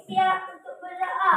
siap untuk berdoa.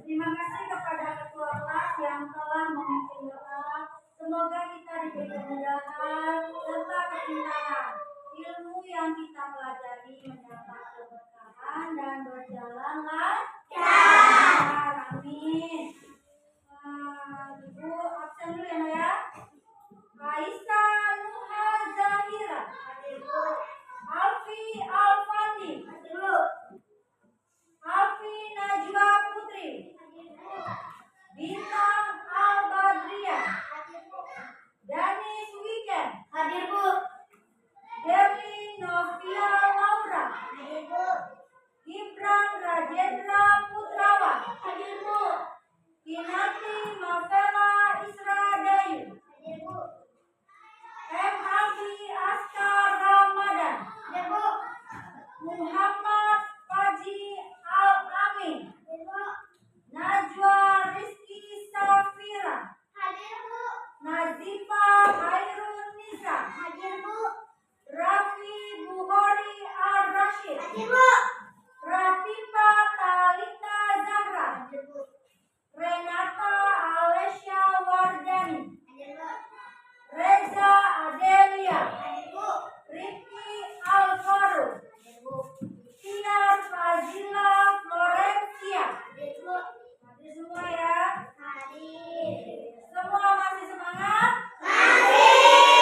Terima kasih kepada ketua kelas yang telah memimpin doa. Semoga kita diberi kemudahan serta kepintaran. Ilmu yang kita pelajari mendapat keberkahan dan berjalan lancar. Amin. Ibu absen dulu ya. Raisa Nuha Zahira. Alfi Alfandi. Alfi Najwa Putri. Bintang Al-Badriah. Danis Weekend. Hadir Bu. Dewi Novia Laura. Hadir Bu. Gibran Rajendra Putrawan. Hadir Bu. Kinati Mavela Isra Dayu. Hadir Bu. M. Abi Askar Ramadan. Hadir Bu. Muhammad Faji Al-Amin. Hadir Bu. Najwa Rizky Safira. Hadir Bu. Nazifa Hairun Nisa. Hadir Bu. Rafi Buhori Al-Rashid. Hadir Bu. Ratifa Talita Zahra. Hadir Bu. Renata Alesya Wardani. Hadir Bu. Reza Adelia. Hadir Bu. Rifki Al-Faruq. Hadir Bu. Tiar Fazila Florencia. Hadir Bu. Hadir semua ya. Hadir. Semua masih semangat? Masih.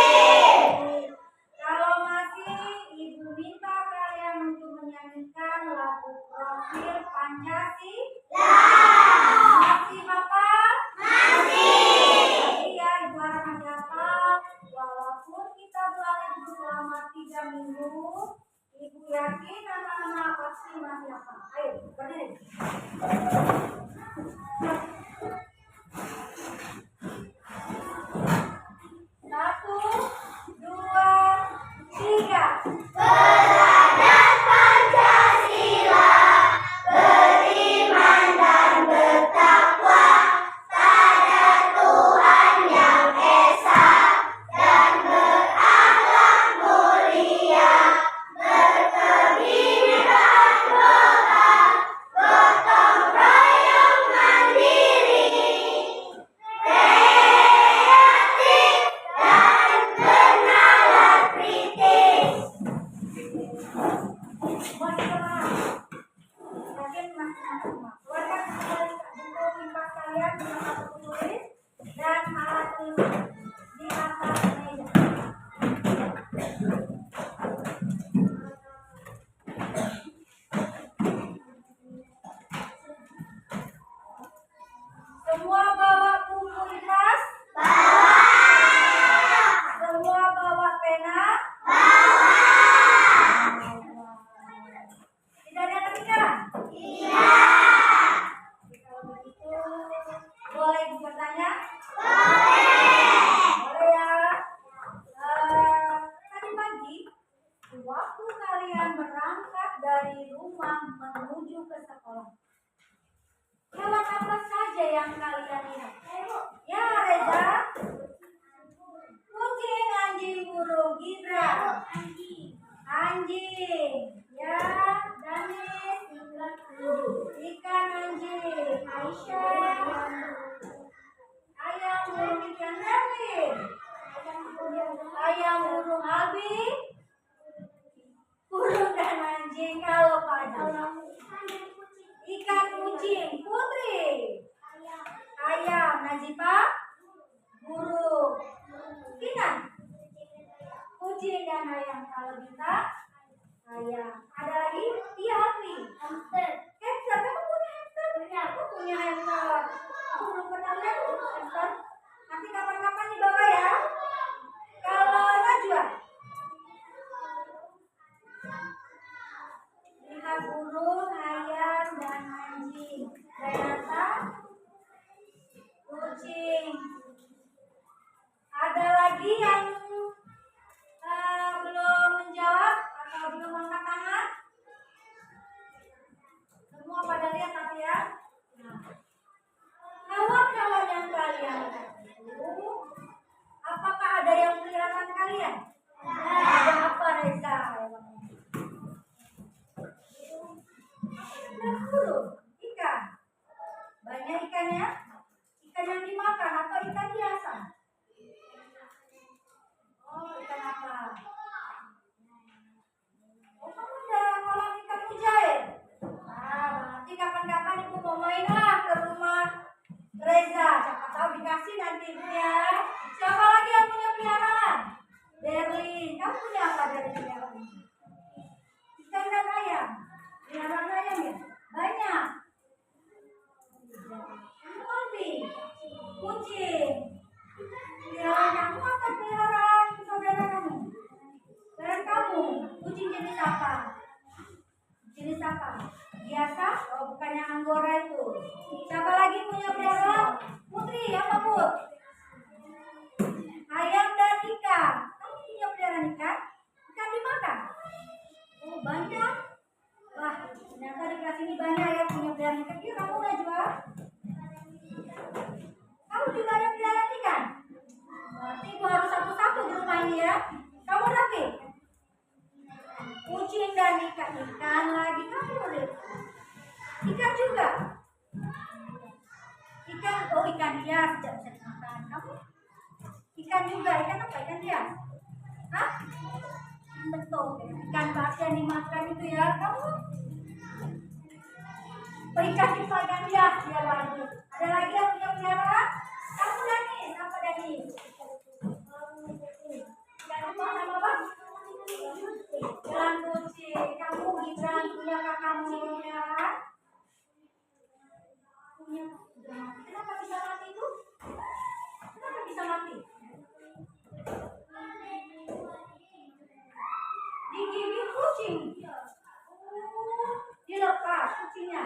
Kalau masih, Ibu minta kalian untuk menyanyikan lagu Profil Pancasila. Masih hafal? Masih. Iya, Ibu harap masih hafal. Walaupun kita belajar selama 3 minggu, Ibu yakin anak-anak pasti masih hafal. Ayo, berdiri. 1, 2, 3. Beradab Pancasila, beriman dan bertakwa pada Tuhan yang esa dan berakhlak mulia, berkebinekaan global, gotong royong mandiri, kreatif dan bernalar kritis. Yakin masing-masing semua. Keluarkan kembali buku pintas kalian dengan kartu tulis dan alat tulis di atas meja. Semua bawa buku pintas? Bawa. Semua bawa pena? Bawa. Tidak ada yang ketinggalan? Tidak. Kalau begitu saja yang kalian lihat? Ya, Reza. Kucing, anjing, burung. Gibran. Anjing. Ya, Danis. Ikan, anjing. Aisyah. Ayam, burung, ikan, Merlin. Ayam, burung, Albi. Burung dan anjing kalau pagi. Ikan, kucing, Putri. Ayam, Najibah. Burung, Kinan. Kucing dan ayam kalau kita. Ayam. Ada lagi? Iya, Alfi. Hamster. Hamster. Kamu punya hamster? Punya. Aku punya hamster. Aku belum pernah lihat hamster. Nanti kapan-kapan dibawa ya. Kalau Najwa, lihat burung, ayam, dan anjing. Renata, kucing. Ada lagi yang belum menjawab atau belum angkat tangan? Semua pada lihat tapi ya. Nah, hewan-hewan yang kalian lihat itu, apakah ada yang peliharaan kalian? Ada apa, Reza? Burung, ikan. Banyak ikannya? Ikan yang dimakan atau ikan biasa? Oh, ikan apa? Oh, kamu udah kolam ikan mujair? Nah, nanti kapan-kapan ibu mau main lah ke rumah Reza. Siapa tahu dikasih nanti ibu ya. Siapa lagi yang punya peliharaan? Berlin. Kamu punya apa dari peliharaan? Ikan dan ayam. Peliharaan ayam ya? Banyak. Alfi, kucing. Peliharaan kamu atau peliharaan saudara kamu? Peliharaan kamu, kucing jenis apa? Jenis apa? Biasa? Oh, bukan yang Anggora itu. Siapa lagi punya peliharaan? Putri, apa Put? Ayam dan ikan. Kamu punya peliharaan ikan? Ikan dimakan? Oh, banyak. Wah, ternyata di kelas ini banyak ya punya peliharaan ikan. Yuk, kamu udah jual? Kamu juga ada peliharaan ikan? Berarti ibu harus satu-satu di rumah ini ya. Kamu Rafi? Kucing dan ikan. Ikan lagi kamu udah. Ikan juga. Ikan, oh ikan hias tidak bisa dimakan. Kamu? Ikan juga, ikan apa? Ikan hias? Hah? Betul, ikan basi yang dimakan itu ya. Kamu? Oh, ikan hias ya lagi. Ada lagi yang punya peliharaan? Kamu Danis, apa Danis? Ikan apa nama apa? Ikan kucing. Kamu Gibran punya kakakmu yang peliharaan? Punya. Kenapa bisa mati itu? Kenapa bisa mati? Digigit kucing. Oh, dilepas kucingnya.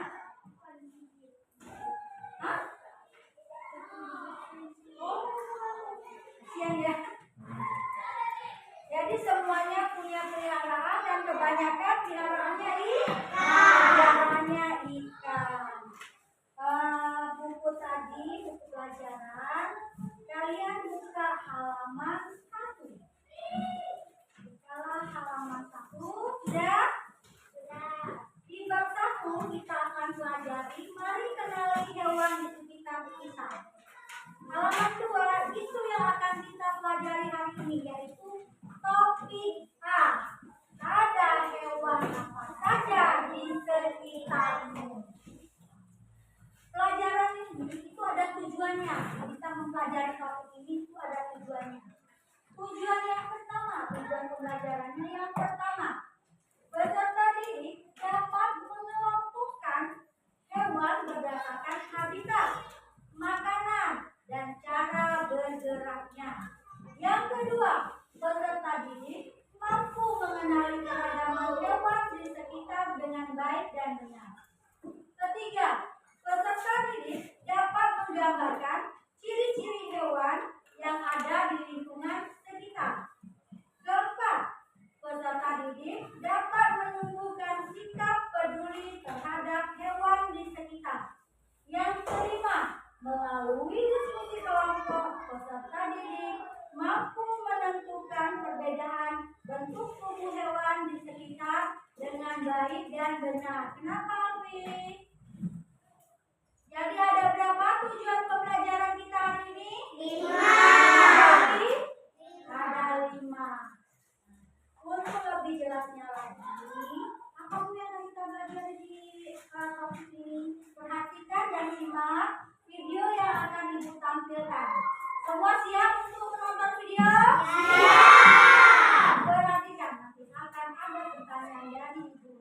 Hah? Oh, kasihan ya. Jadi semuanya punya peliharaan dan kebanyakan peliharaannya peliharaannya ikan. Buku tadi, buku pelajaran, kalian buka halaman 1. Kalau halaman 1 sudah? Di bab 1 kita akan pelajari mari kenali hewan di sekitar kita. Halaman 2 itu yang akan kita pelajari hari ini, yaitu topik A. Ada hewan apa saja di sekitarmu? Pelajaran ini itu ada tujuannya. Kita mempelajari topik ini itu ada tujuannya. Tujuan yang pertama, tujuan pembelajarannya yang pertama, peserta didik dapat mengelompokkan hewan berdasarkan habitat, makanan, dan cara bergeraknya. Yang kedua, peserta didik mampu mengenali keragaman hewan di sekitar dengan baik dan benar. Ketiga, peserta didik dapat menggambarkan ciri-ciri hewan yang ada di lingkungan sekitar. Keempat, peserta sini. Perhatikan dan simak video yang akan Ibu tampilkan. Semua siap untuk menonton video? Perhatikan, nanti akan ada pertanyaan dari Ibu.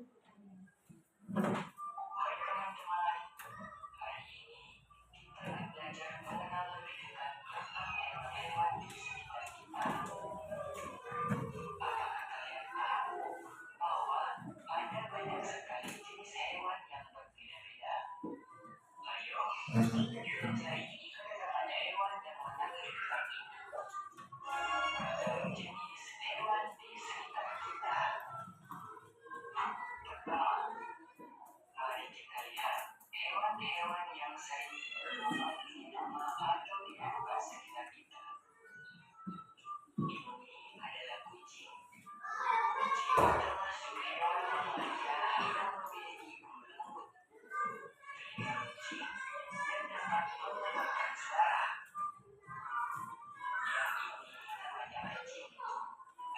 Hewan-hewan yang sering memiliki nama atau dibuka sekitar kita. Ini adalah kucing. Kucing termasuk hewan mamalia yang memiliki bulu lembut, telinga kucing, dan dapat mengeluarkan suara. Yang ini namanya anjing.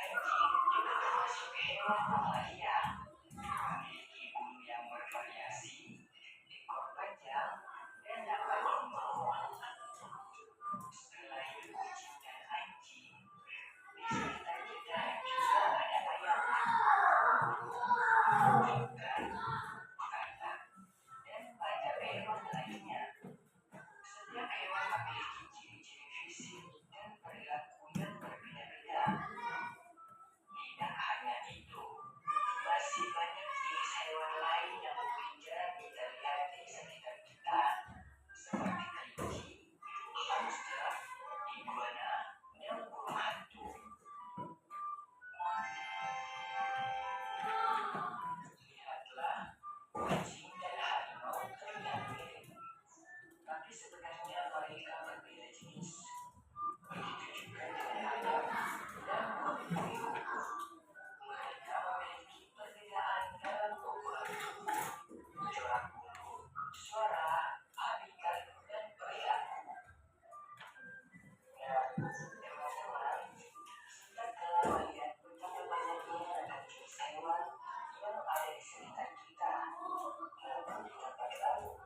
Anjing juga termasuk hewan mamalia, memiliki bulu yang bervariasi, ekor panjang, dan dapat membawa. Selain kucing dan anjing, di sekitar kita juga ada ayam, ikan, anak, dan banyak hewan lainnya. Setiap hewan memiliki ciri-ciri fisik dan perilaku yang berbeda-beda. Tidak hanya itu, masih banyak jenis hewan lain yang mungkin jarang kita lihat di sekitar kita, seperti kelinci, hamster, iguana, dan burung hantu. Lihatlah, kucing dan harimau terlihat mirip, tapi sebenarnya mereka berbeda jenis. Begitu juga dengan ayam dan babi. Mereka memiliki perbedaan dalam ukuran tubuh, corak bulu, suara, habitat, dan perilaku. Teman-teman, kita telah melihat betapa banyaknya ragam jenis hewan yang ada di sekitar kita. Namun di tempat lain,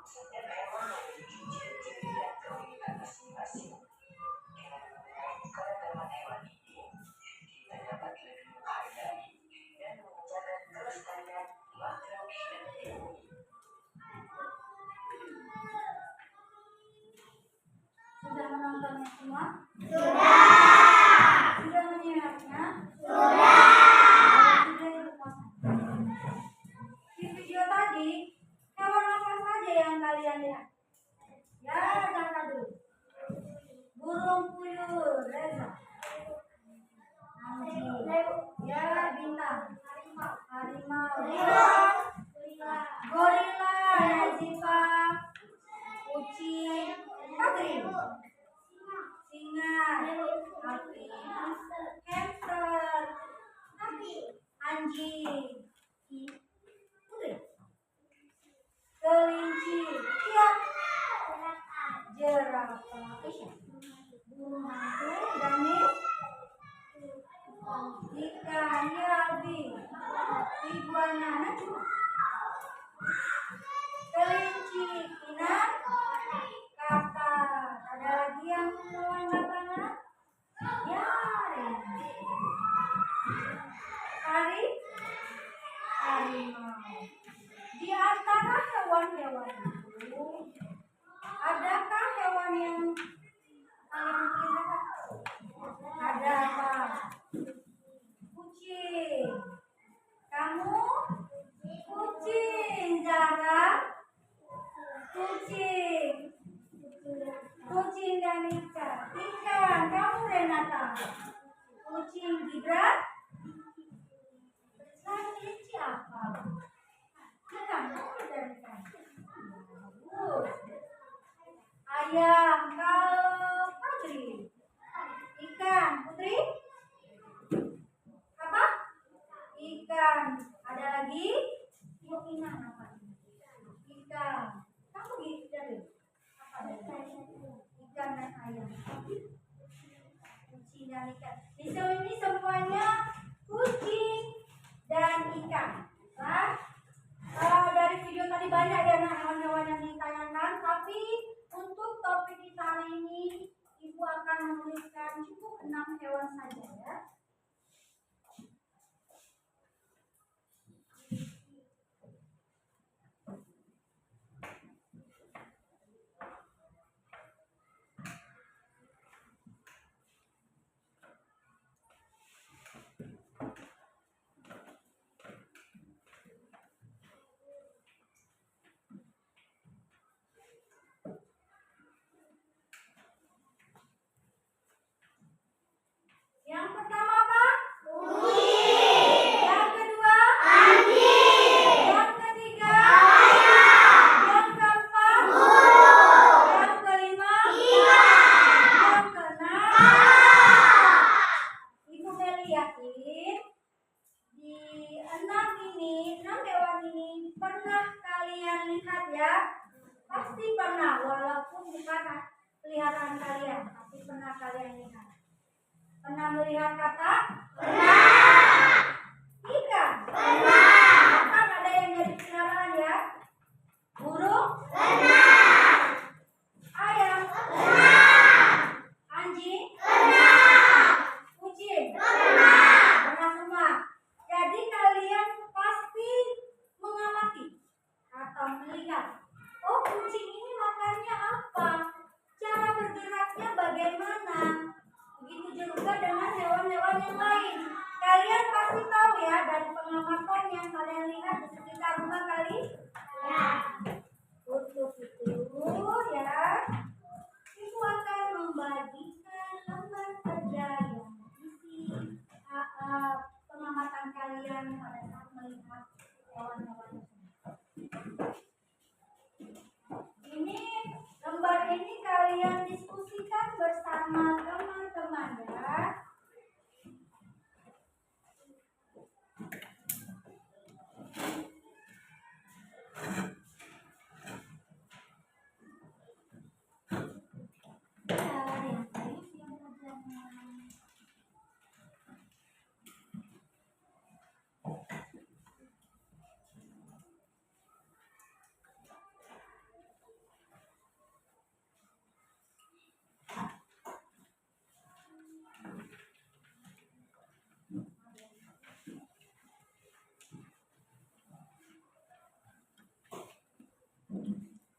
setiap hewan memiliki ciri-ciri dan keunikan masing-masing. Dengan mengenal keragaman hewan ini, kita dapat lebih menghargai dan menjaga kelestarian makhluk hidup di bumi. Sudah menontonnya semua? Sudah. Sudah menyimaknya? Sudah. Sudah dilepas. Di video tadi, hewan apa saja yang kalian lihat? Ya, Reza dulu. Burung puyuh, Reza. Anjing. Ya, Bintang. Harimau. Gorila, Nazifa. Kucing. Patri. Singa. Api. Hamster. Anjing. Putri. Kelinci. Iya. Jerapah. Burung hantu. Danis. Ikan. Ya, Abi. Iguana. Najwa. Kelinci. Kinang. Kakak. Ada lagi yang hewan makanan? Ya, Rena. Harimau. Di antara hewan-hewan itu, adakah hewan yang kalian kira? Ada apa? Kucing. Kamu? Kucing. Zara? Kucing. Kucing dan ikan. Ikan. Kamu, Renata? Kucing. Gibran? Selain kelinci apa? Ikan. Kamu dan ikan. Bagus. Ayam. Kalau Fajri? Ikan. Putri? Apa? Ikan. Ada lagi? Ikan apa? Ikan. Kamu Gibran? Apa tadi? Ikan dan ayam. Kucing dan ikan. Di sini semuanya kucing dan ikan. Nah, dari video tadi banyak yang Tapi untuk topik kita hari ini, Ibu akan menuliskan cukup 6 hewan saja ya. Yang pertama apa? Kucing. Yang kedua? Anjing. Yang ketiga? Ayam. Yang keempat? Burung. Yang kelima? Ikan. Yang keenam? Kala. Ibu Meli yakin di 6 hewan ini pernah kalian lihat ya? Pasti pernah, walaupun bukan peliharaan kalian, tapi pernah kalian lihat. Pernah melihat kata? Pernah. Ikan? Pernah. Bahkan ada yang jadi peliharaan ya? Burung? Pernah. Ayam? Pernah. Anjing? Pernah. Kucing? Pernah. Pernah semua. Jadi kalian pasti mengamati atau melihat. Oh, kucing ini makannya apa? Cara bergeraknya bagaimana? Begitu juga dengan hewan-hewan yang lain. Kalian pasti tahu ya dari pengamatan yang kalian lihat di sekitar rumah kalian. Ya. Untuk itu ya, Ibu akan membagikan lembar kerja yang berisi pengamatan kalian pada saat melihat hewan-hewan tersebut. Ini lembar ini kalian diskusikan bersama teman-teman ya.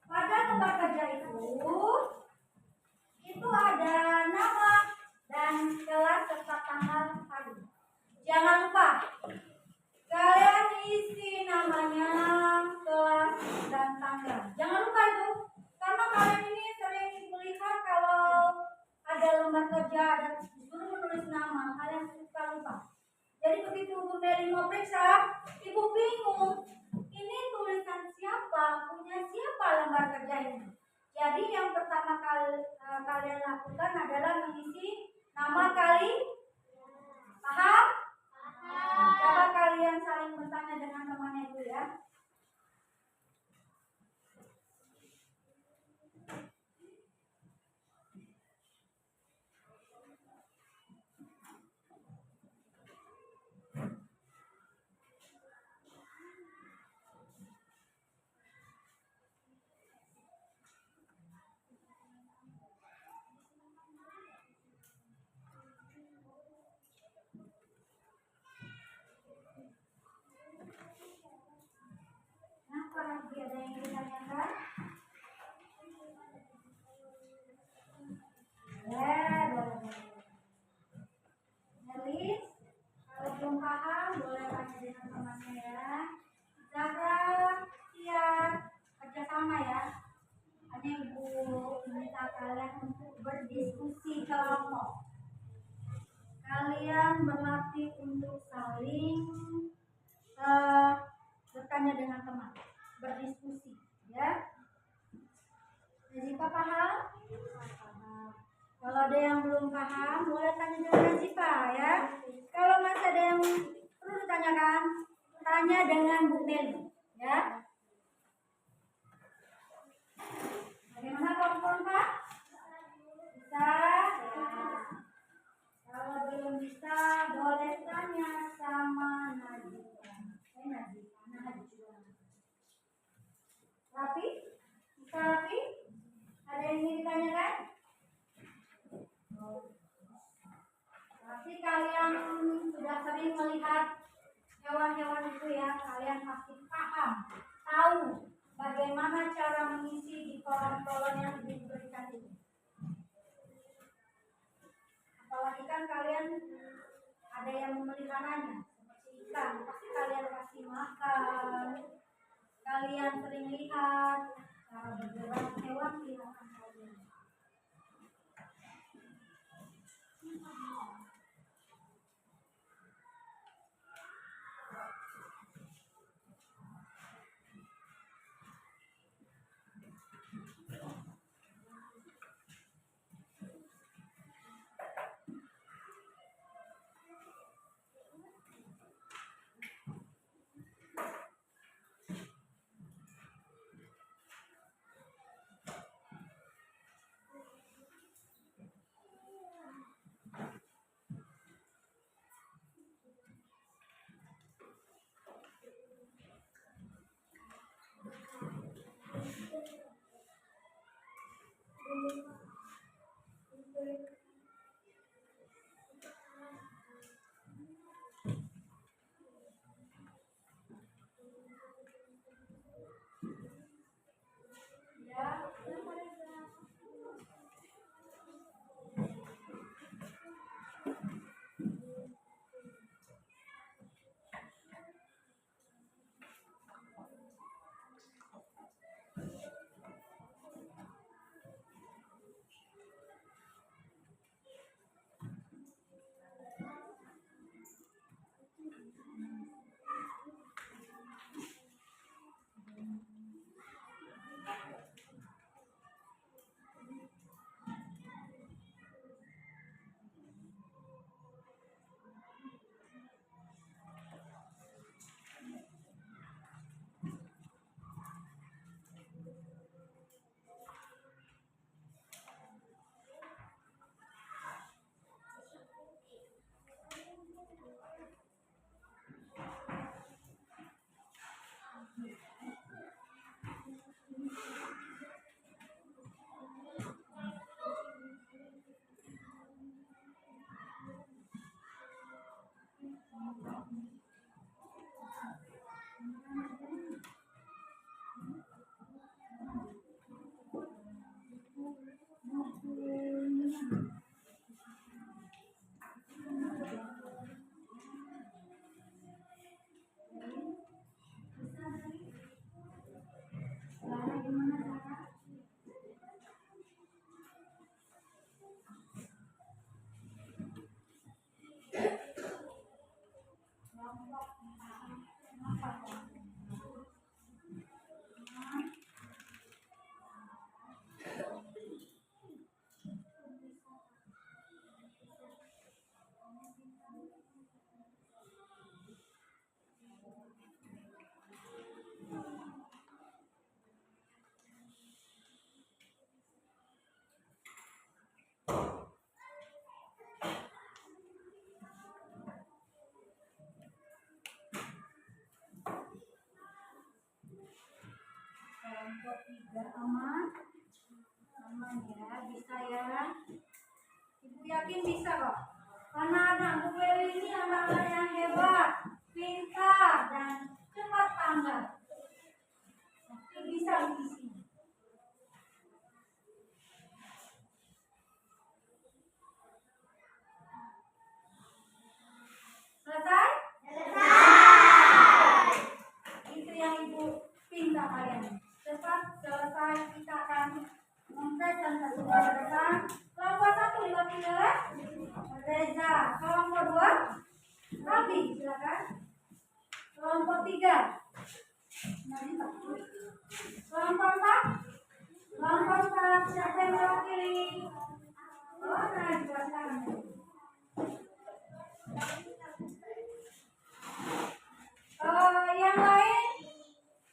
Pada lembar kerja itu ada nama dan kelas serta tanggal hari. Jangan lupa kalian isi namanya, kelas dan tanggal. Jangan lupa itu, karena kalian ini sering melihat kalau ada lembar kerja dan disuruh menulis nama, kalian suka lupa. Jadi begitu Bu Meli mau periksa, Ibu bingung. Ini tulisan siapa? Punya siapa lembar kerja ini? Jadi yang pertama kali kalian lakukan adalah mengisi nama kalian. Paham? Coba kalian saling bertanya dengan temannya dulu ya. Apa lagi ada yang ditanyakan? Boleh. Nelis, kalau belum paham boleh tanya dengan temannya ya. Cara siap kerjasama ya. Hanya Ibu minta kalian untuk berdiskusi kelompok. Kalian berlatih untuk saling bertanya dengan teman, berdiskusi ya. Nazifa paham? Paham. Kalau ada yang belum paham boleh tanya dengan Nazifa ya. Kalau masih ada yang perlu ditanyakan, tanya dengan Bu Meli ya. Bagaimana kawan-kawan Pak? Bisa? Ya. Kalau belum bisa boleh tanya sama Nazifa. Nazifa. Rapi? Bisa Rapi? tahu bagaimana cara mengisi di kolom-kolom yang diberikan ini. Apalagi kan kalian ada yang memeliharanya seperti ikan, pasti kalian kasih makan. Kalian sering lihat cara bergerak hewan peliharaan kalian. Kelompok 3 aman ya, bisa ya. Ibu yakin bisa kok. Anak-anak Bu Feli ini anak-anak yang hebat, pintar dan cepat tanggap. Pasti bisa mengisi. Selesai? Selesai. Itu yang Ibu pinta kalian. Cepat selesai, kita akan mempresentasi kepada kelompok 1 diwakili Reza, kelompok 2 Abi, silakan. Kelompok 3 Nadita. Kelompok 4 siapa yang mewakili? Oh, Najwa, silakan. Yang lain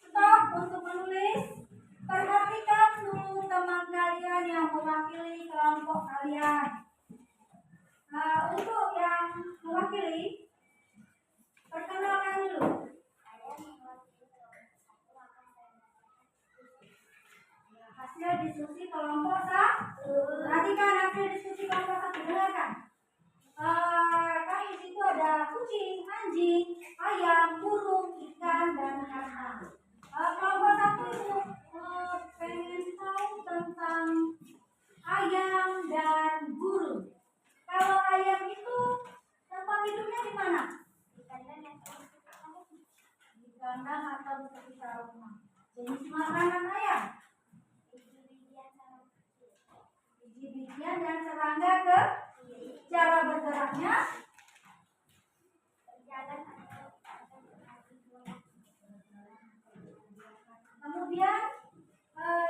stop untuk menulis. Perhatikan dulu teman kalian yang mewakili kelompok kalian. Untuk yang mewakili, perkenalkan dulu. Hasil diskusi kelompok 1. Perhatikan hasil diskusi kelompok 1. Dengarkan. Kan di situ ada kucing, anjing, ayam, burung, ikan, dan kata. Kelompok satu itu pengen tahu tentang ayam dan burung. Kalau ayam itu tempat hidupnya di mana? Di kandang atau di sekitar rumah. Jenis makanan ayam? Biji-bijian dan serangga ke? Cara bergeraknya? Kemudian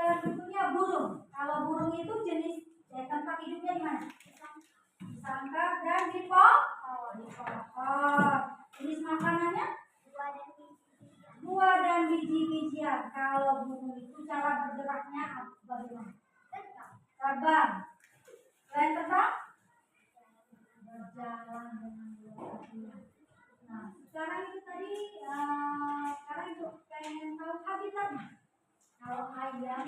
yang tentunya burung. Kalau burung itu jenis tempat hidupnya di mana? Di sangkar dan di pohon. Jenis makanannya? Buah dan biji-bijian. Kalau burung itu cara bergeraknya bagaimana? Terbang. Selain terbang? Berjalan dengan dua kakinya. Nah, sekarang itu tadi sekarang itu pengen tahu habitatnya. Kalau ayam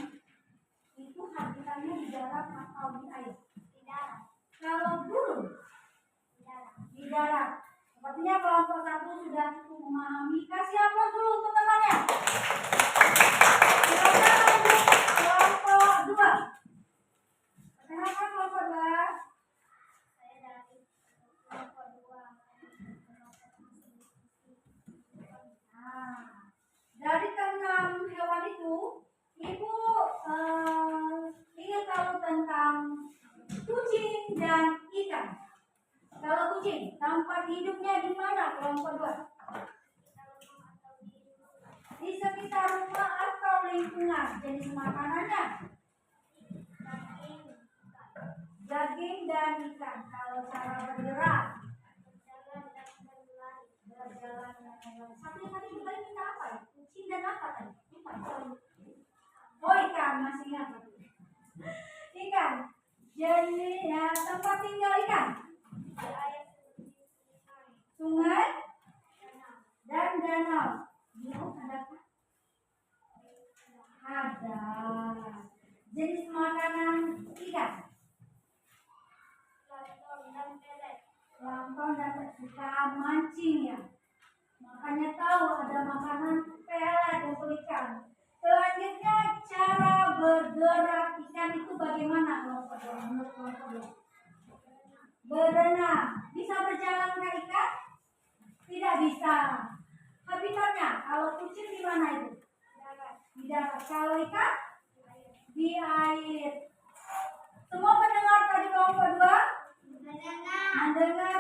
itu habitatnya di darat atau di air? Di darat. Kalau burung? Di darat. Sepertinya kelompok satu sudah cukup memahami. Kasih aplaus dulu untuk temannya. Silakan lanjut kelompok 2. Kenapa kelompok 2? Saya dari kelompok 2. Nah, dari keenam hewan itu, Ibu ingin tahu tentang kucing dan ikan. Kalau kucing, tempat hidupnya di mana kelompok 2? Di sekitar rumah atau lingkungan. Jenis makanannya? Daging dan ikan. Kalau cara bergerak? Berjalan dan berlari. Satu yang tadi kita minta apa ya? Kucing dan apa tadi? Oh, ikan, masih ingat. Ikan. Jadi ya, tempat tinggal ikan. Sungai dan danau. Ada apa? Ada. Jenis makanan ikan? Plankton dan suka mancing ya. Makanya tahu ada makanan pelet untuk ikan. Selanjutnya cara bergerak ikan itu bagaimana kelompok 2? Menurut kelompok 2? Berenang. Bisa berjalan ke ikan? Tidak bisa. Habitatnya kalau kucing di mana itu? Di darat. Kalau ikan? Di air. Semua mendengar tadi kelompok 2? Mendengar.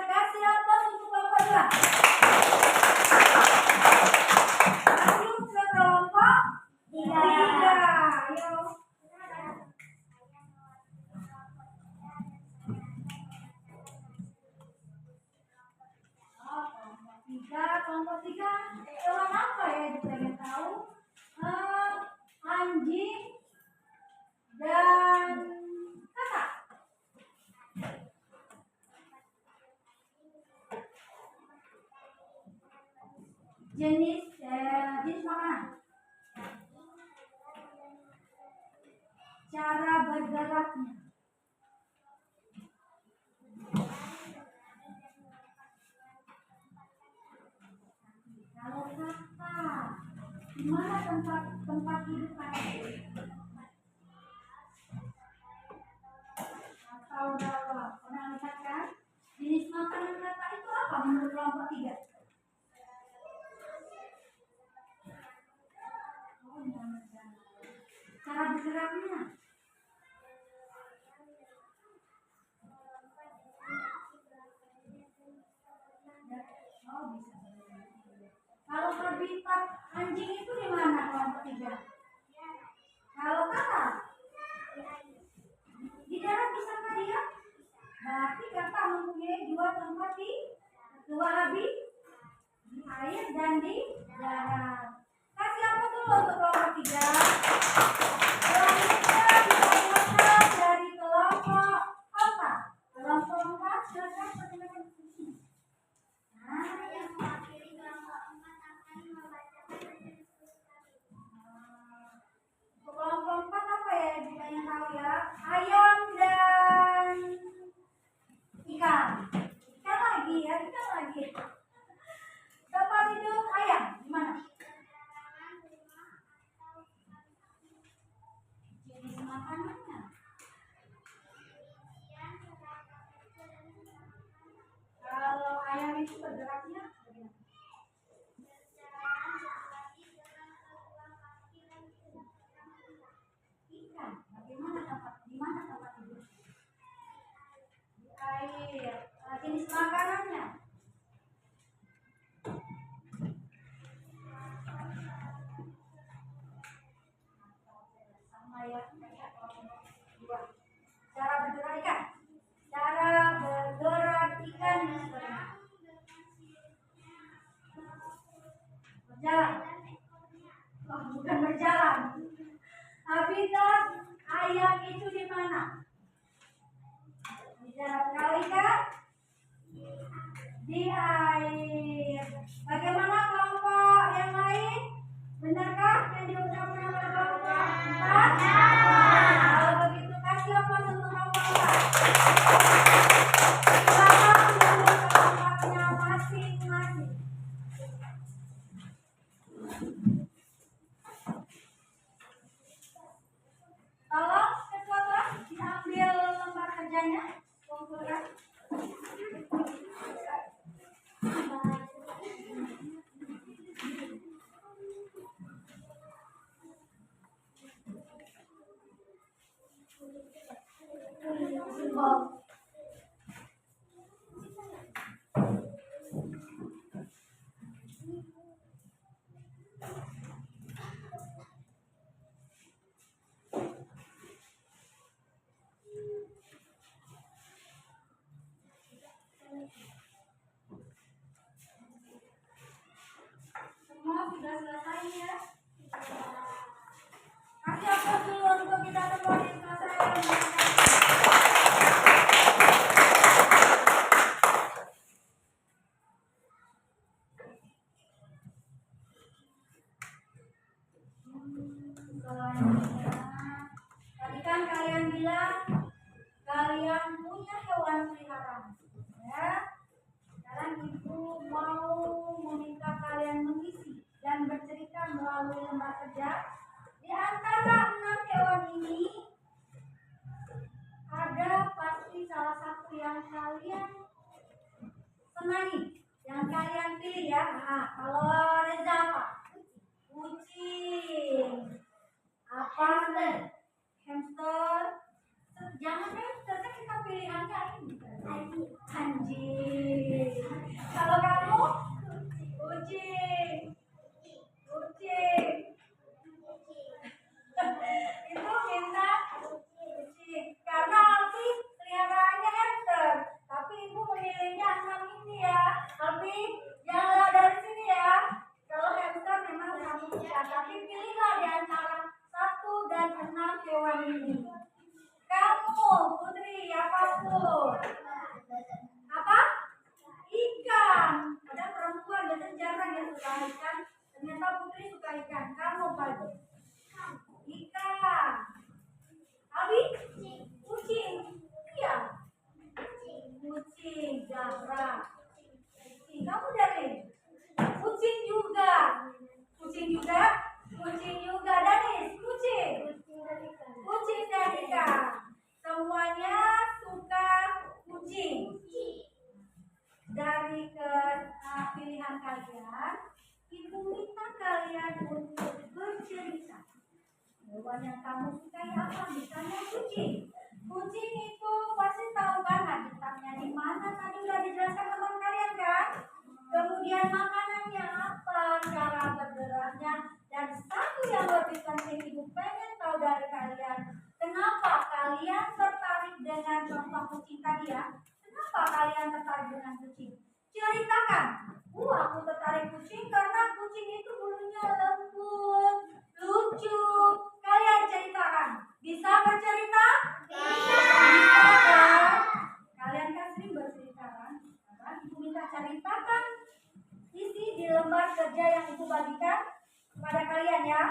Kasih aplaus untuk kelompok 2. Lanjut ke kelompok 3. Ayo. Kelompok 3 hewan apa ya pengen tahu? Anjing dan katak. Jenis makanan. Cara bergeraknya. Kalau katak, di mana tempat hidup katak? Atau rawa. Pernah lihat kan? Jenis makanan katak itu apa menurut kelompok 3? Cara bergeraknya. Oh, bisa. Kalau habitat anjing itu di mana kelompok 3? Kalau katak? Di darat bisa nggak dia? Berarti katak mempunyai 2 tempat di 2 habit di air dan di darat. Kasih apa dulu untuk kelompok 3? Selanjutnya ditanyakan dari kelompok 4. Kelompok 4 silakan perkenalkan di sini. Nah, yang mewakili kelompok 4 akan membacakan kelompok 4 apa ya? Kita tahu ya. Ayam dan ikan. Ikan lagi ya, ikan lagi. Tempat hidup ayam di mana? makanannya. Kalau ayam itu bergeraknya bagaimana? Ikan, bagaimana tempat, di mana tempat tidur? Di air. Jenis makanannya. Sama ya, kayak dua. Cara bergerak ikan. Cara bergerak ikan berjalan. Oh, bukan berjalan. Habitat ayam itu di mana? Di darat. Kalau ikan di air. Bagaimana kelompok yang lain? Benarkah yang diucapkan oleh kelompok 4? Kalau begitu kasih aplaus untuk kelompok 4. Silakan duduk ke tempatnya masing-masing. Tolong ketua kelas diambil lembar kerjanya, kumpulkan. Semua sudah selesai ya? Kasih aplaus dulu untuk kita semua diselesaikan. Selanjutnya, tadi kan kalian bilang kalian punya hewan peliharaan, ya. Sekarang ibu mau meminta kalian mengisi dan bercerita melalui lembar kerja. Di antara 6 hewan ini ada pasti salah satu yang kalian senangi, yang kalian pilih ya. Nah, kalau Reza apa? Kucing. Apa? Hamster. Jangan hamster, kan kita pilihannya ini. Anjing. Kalau kamu? Kucing. Kucing. Itu minta kucing. Karena Alfi peliharaannya hamster. Tapi ibu memilihnya 6 ini ya. Alfi, jangan dari sini ya. Kalau hamster memang kamu bisa, tapi pilihlah di antara 1 dan 6 hewan ini. Kamu, Putri, apapun. Apa? Ikan. Ada perempuan biasanya jarang yang suka ikan. Ternyata Putri suka ikan. Kamu apa? Ikan. Abi? Kucing. Iya. Kucing. Zahra. Kucing. Kamu dari? Kucing juga. Kucing juga. Kucing juga. Danis. Kucing. Kucing dan ikan. Semuanya suka kucing. Dari pilihan kalian, ibu minta kalian untuk bercerita. Hewan yang kamu sukai apa? Misalnya kucing. Kucing itu pasti tahu kan habitatnya di mana, tadi udah dijelaskan teman kalian kan? Kemudian makanannya apa, cara bergeraknya, dan satu yang lebih penting ibu pengen tahu dari kalian, kenapa kalian tertarik dengan contoh kucing tadi ya? Kenapa kalian tertarik dengan kucing? Ceritakan. Aku tertarik kucing karena kucing itu bulunya lembut, lucu. Kalian ceritakan. Bisa bercerita? Bisa kan? Kalian kan sering bercerita kan? Ibu minta ceritakan isi di lembar kerja yang ibu bagikan kepada kalian ya.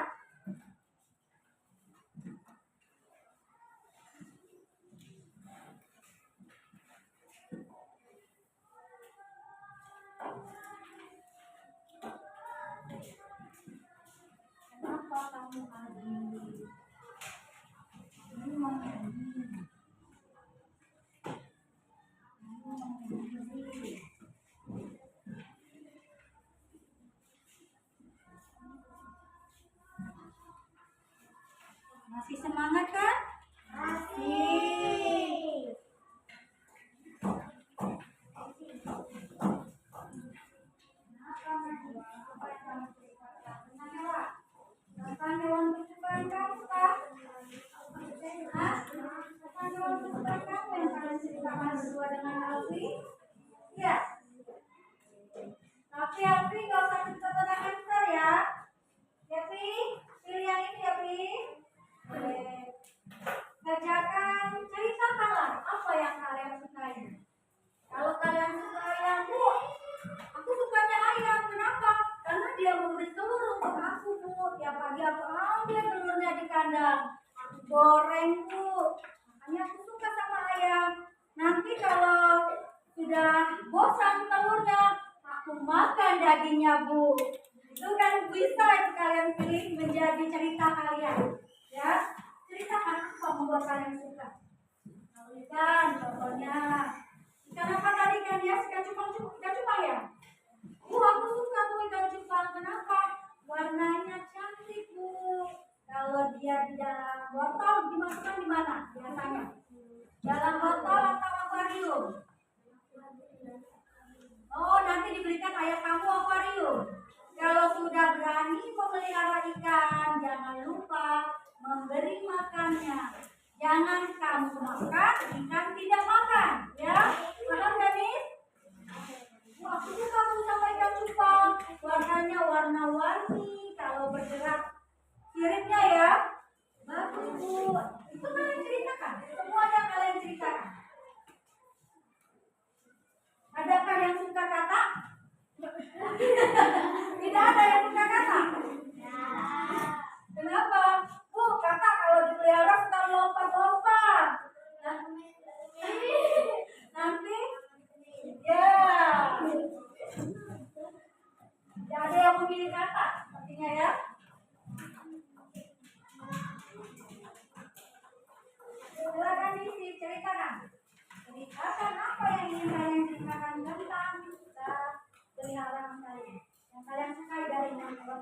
Masih semangat kan? Masih. Apa hewan kesukaan kamu, Kak? Hah? Apa hewan kesukaan kamu yang kalian ceritakan berdua dengan Alfi? Iya. Tapi Alfi nggak usah cerita hamster ya. Ya, Pi? Pilih yang ini ya, Pi? Kerjakan, ceritakanlah apa yang kalian sukai. Kalau kalian suka ayam, Bu, aku sukanya ayam. Kenapa? Karena dia memberi telur untuk aku, Bu. Tiap pagi aku ambil telurnya di kandang. Aku goreng, Bu. Makanya aku suka sama ayam. Nanti kalau sudah bosan telurnya, aku makan dagingnya, Bu. Itu kan bisa itu kalian pilih menjadi cerita kalian. Ya, ceritakan apa membuat kalian suka. Kalau ikan, contohnya. Ikan apa tadi kan ya? Ikan cupang ya? Aku suka tuh ikan cupang. Kenapa? Warnanya cantik, Bu. Kalau dia di dalam botol, dimasukkan di mana biasanya? Dalam botol atau akuarium? Oh, nanti dibelikan ayah kamu akuarium. Kalau sudah berani memelihara ikan, jangan lupa memberi makannya. Jangan kamu makan, ikan tidak makan. Ya, paham Danis? Aku suka sama ikan cupang. Warnanya warna-warni. Kalau bergerak siripnya ya, bagus, Bu. Itu kalian ceritakan. Semuanya kalian ceritakan. Adakah yang suka kata? Tidak ada yang suka kata. Kenapa? Bu, kata kalau dipelihara suka lompat-lompat. Nanti, ya, tidak ada yang memilih kata, artinya ya. Silakan isi, ceritakan. Ceritakan apa yang ingin kalian ceritakan tentang peliharaan kalian. Yang kalian sukai dari hewan.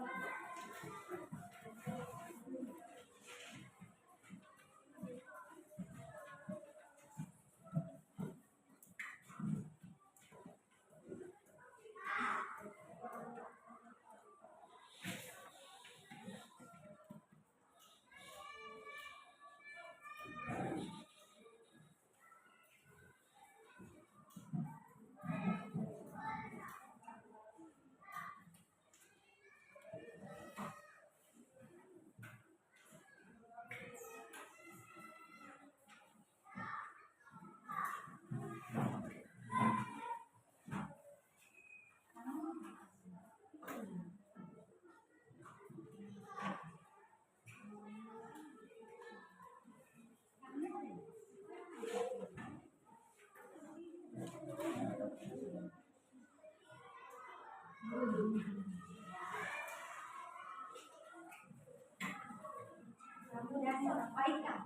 Kamu dan seorang baikkan.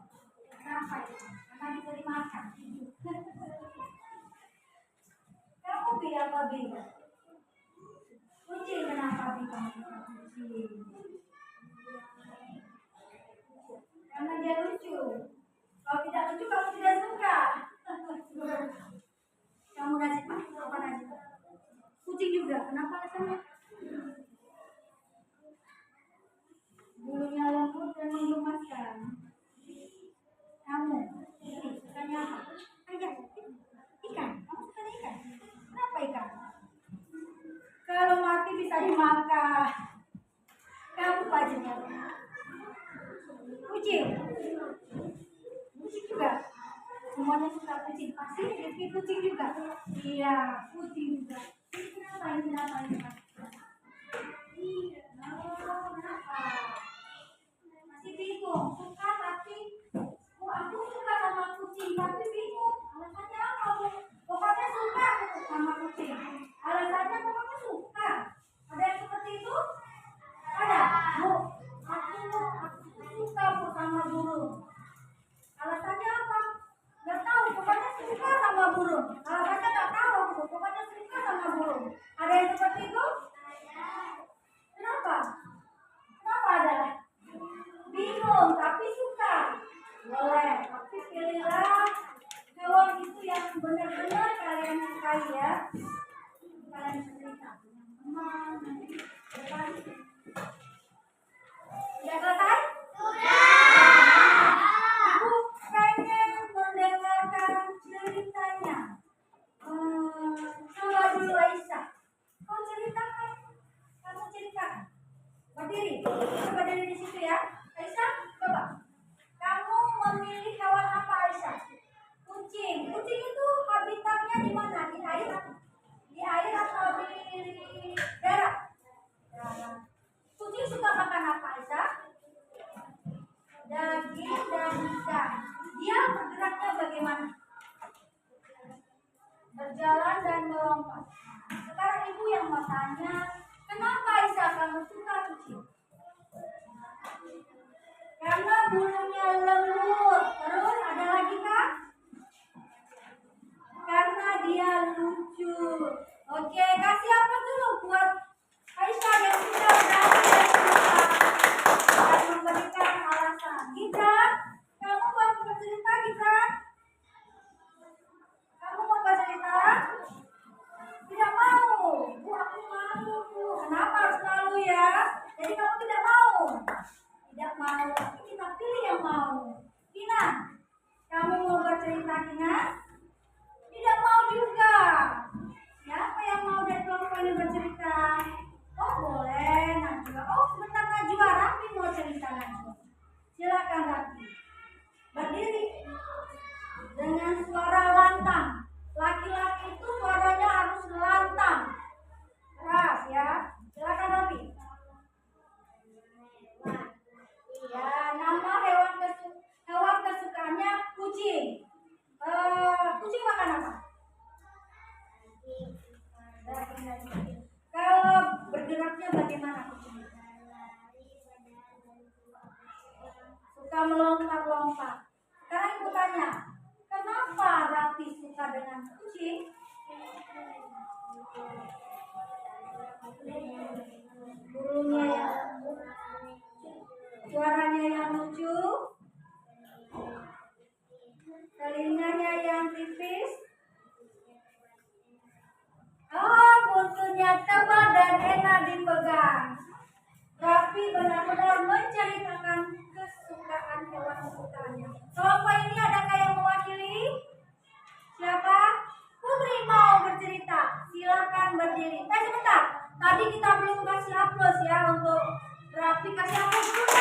Kenapa itu? Karena bisa dimakan. Kamu biar apa bingung? Kucing kenapa bingung? Kucing. Karena dia lucu. Kalau tidak lucu, kamu tidak suka. Kamu Najib, apa Najib? Kucing juga. Kenapa alasannya? Bulunya lembut dan menggemaskan. Kamu sukanya apa? Ayam, ikan. Kamu sukanya ikan? Kenapa ikan? Kalau mati bisa dimakan. Kamu pajinya. Kucing. Kucing juga. Semuanya suka kucing. Pasti Rifki kucing juga. Iya, kucing juga. Kenapa? Oh, kenapa? Masih bingung. Suka tapi aku suka sama kucing tapi bingung. Alasannya apa, Bu? Pokoknya suka sama kucing. Alasannya pokoknya suka. Ada yang seperti itu? Ada, Bu. Aku suka, Bu, sama burung. Alasannya apa? Gak tahu. Pokoknya suka sama burung. Alasannya gak tahu, Bu. Pokoknya suka sama burung. Ada yang seperti itu? Kucing. Kucing itu habitatnya di mana? Di air, atau di darat? Darat. Kucing suka makan apa, Isa? Daging dan ikan. Dia bergeraknya bagaimana? Berjalan dan melompat. Sekarang ibu yang mau tanya, kenapa Isa kamu suka kucing? Karena bulunya lembut. Terus ada lagi kan? Karena dia lucu. Oke, kasih apa dulu buat Aisyah yang sudah berhasil dan memberikan alasan. Gibran, kamu mau bercerita, Gibran? Kamu mau bercerita? Tidak mau. Bu, aku malu, Bu. Kenapa harus malu ya? Jadi kamu tidak mau? Tidak mau. Kita pilih yang mau. Kina, kamu mau bercerita, Kina? Tidak mau juga. Siapa yang mau dari kelompok ini bercerita? Oh boleh, Najwa. Oh sebentar Najwa, Rafi mau cerita Najwa. Silakan Rafi. Berdiri dengan suara lantang. Laki-laki itu suaranya harus lantang, keras ya. Silakan Rafi. Ya, nama hewan kesukaannya kucing. Kucing makan apa? Kalau bergeraknya bagaimana kucing? Suka melompat-lompat. Sekarang ibu tanya, kenapa Raffi suka dengan kucing? Bulunya yang lembut, suaranya yang lucu, telinganya yang tipis. Oh, buntutnya tebal dan enak dipegang. Raffi benar-benar menceritakan kesukaan hewan kesukaannya. Kelompok ini adakah yang mewakili? Siapa? Putri mau bercerita. Silakan berdiri. Sebentar. Tadi kita belum kasih aplaus ya untuk Raffi. Kasih aplaus dulu.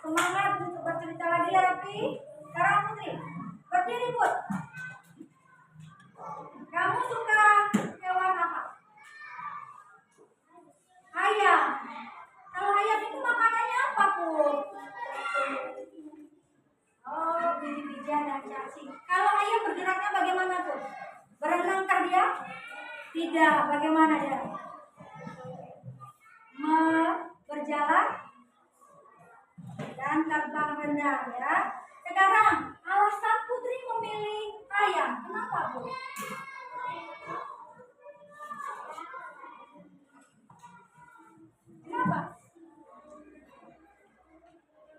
Semangat untuk bercerita lagi ya Raffi. Sekarang Putri. Berdiri Put. Kamu suka hewan apa? Ayam. Kalau ayam itu makanannya apa Put? Oh, biji-bijian dan cacing. Kalau ayam bergeraknya bagaimana Put? Berenangkah dia? Tidak. Bagaimana dia? Berjalan dan terbang rendah ya. Sekarang alasan Putri memilih ayam. Kenapa Bu? Kenapa?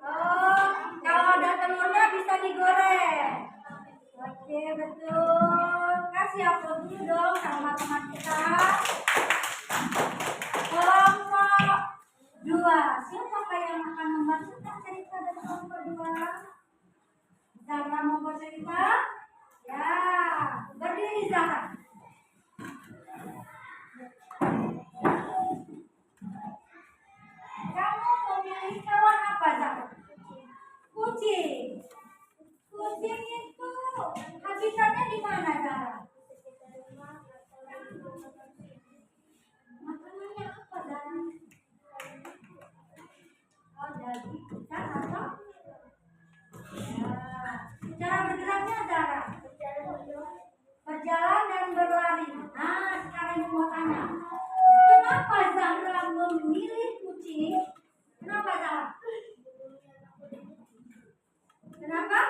Oh, kalau ada telurnya bisa digoreng. Oke, betul. Kasih aplaus dulu dong sama teman kita. Kelompok 2. Siapa yang akan membacakan cerita dari kelompok 2? Zahra mau bercerita? Ya, berdiri Zahra. Kamu memilih hewan apa Zahra? Kucing. Kucing itu habitatnya di mana Zahra? Makanannya apa Zahra? Oh, daging ikan atau? Ya. Cara bergeraknya Zahra? Berjalan dan berlari. Nah, sekarang ibu mau tanya. Kenapa Zahra memilih kucing? Kenapa Zahra? Kenapa?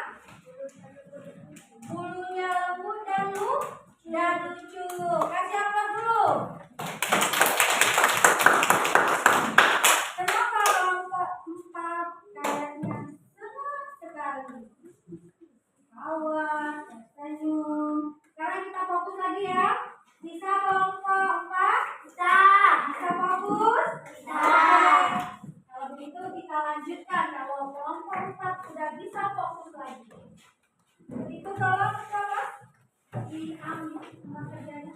Bulunya lembut dan lucu. Kasih aplaus dulu. Kenapa kelompok 4 kayaknya senang sekali? Awas, senyum. Sekarang kita fokus lagi ya. Bisa kelompok 4? Bisa. Bisa fokus? Bisa. Kalau begitu kita lanjutkan. Kalau kelompok 4 sudah bisa fokus lagi. Itu tolong diambil sama kerjanya.